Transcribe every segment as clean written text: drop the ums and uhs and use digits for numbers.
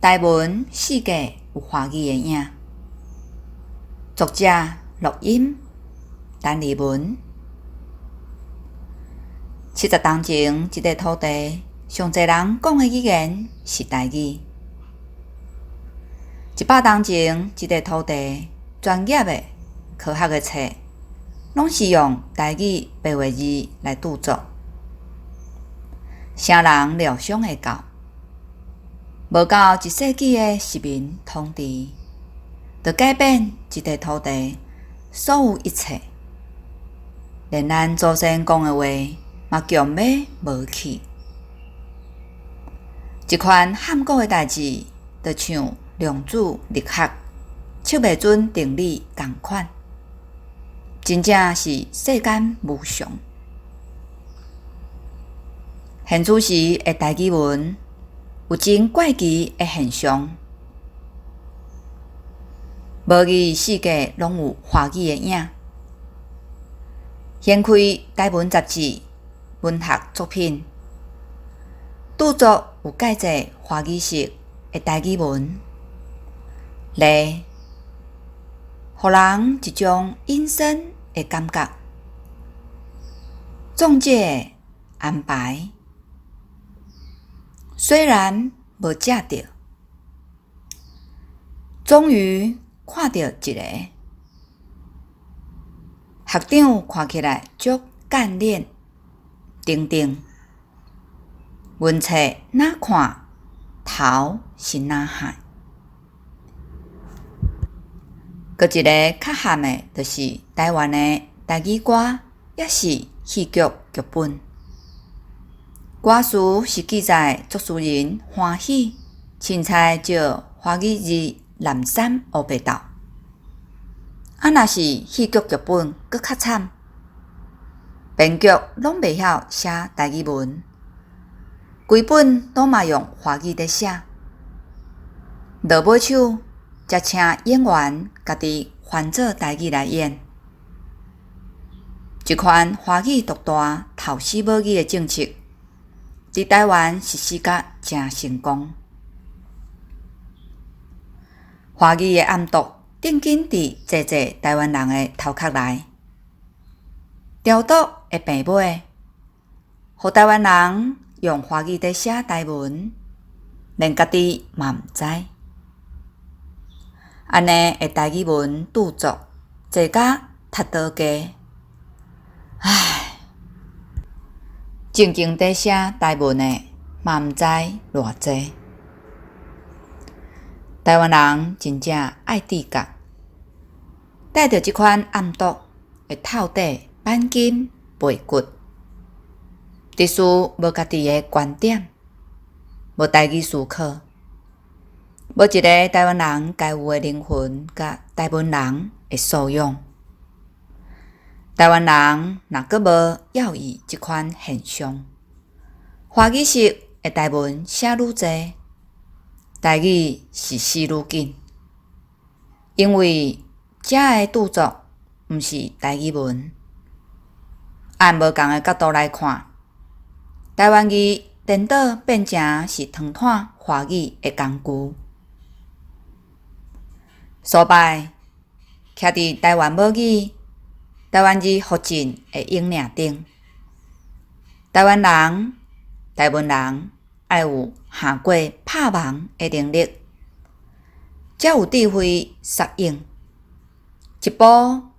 台文世界有华语的影，作者录音陈丽文。70年前，这个土地上侪人讲的语言是台语；100年前，这个土地专业的科学的册，拢是用台语白话字来著作。啥人料想会到？无到1世纪的殖民统治，就改变这块土地所有一切，连咱祖先讲的话嘛强要无去。这款喊古的代志，就像量子力学、测未准定理同款，真正是世间无常。现此时的台语文有真怪奇的现象，无语世界拢有华语的影。掀开台文杂志、文学作品，著作有介济华语式的台语文，例予人一种隐身的感觉，总介的安排。虽然无食到，终于看到一个学长，看起来足干练、定定。文册哪看头是哪海？搁一个较含的，就是台湾的台语歌，也是戏剧剧本。歌词是记载作词人欢喜凊彩借华语字南山黑白斗。若是戏剧剧本搁较惨，编剧拢袂晓写台语文，规本都嘛用华语在写。落尾手才请演员家己翻做台语来演。这款华语独大、头死母语的政策，伫台湾实施甲真成功。华语的暗毒正紧伫济济台湾人的头壳内，调毒的病尾，互台湾人用华语在写台文，连家己嘛毋知。安尼的台语文著作，坐甲踢倒家。唉，正经在写台文的嘛毋知偌济。台湾人真正爱智觉，带着这款暗毒会透底板筋背骨，直视无家己的观点，无台语思考，无一个台湾人该有的灵魂甲台湾人的素养。台湾人若阁无要意这款现象，华语式的台文写愈济，台语是死愈紧，因为遮的著作毋是台语文。按无共的角度来看，台湾语颠倒变成是传统华语的工具。所摆徛伫台湾母语、台湾字复振的鹰领顶，台湾人、台湾人爱有下过拍网的能力，才有智慧适应，一步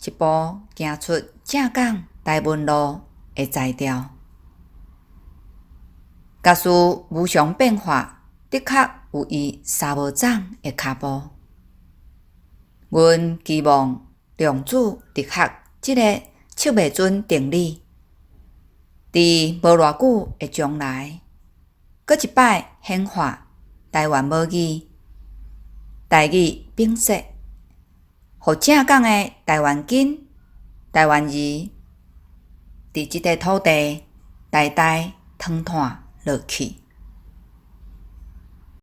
一步行出正港台湾路的材料。假使无常变化，的确有伊三无长的脚步。阮期望量子力学这个测未准定理，伫无偌久的将来，搁一摆显化台湾母语、台语并说，互正港的台湾根、台湾字，伫即个土地代代传传落去。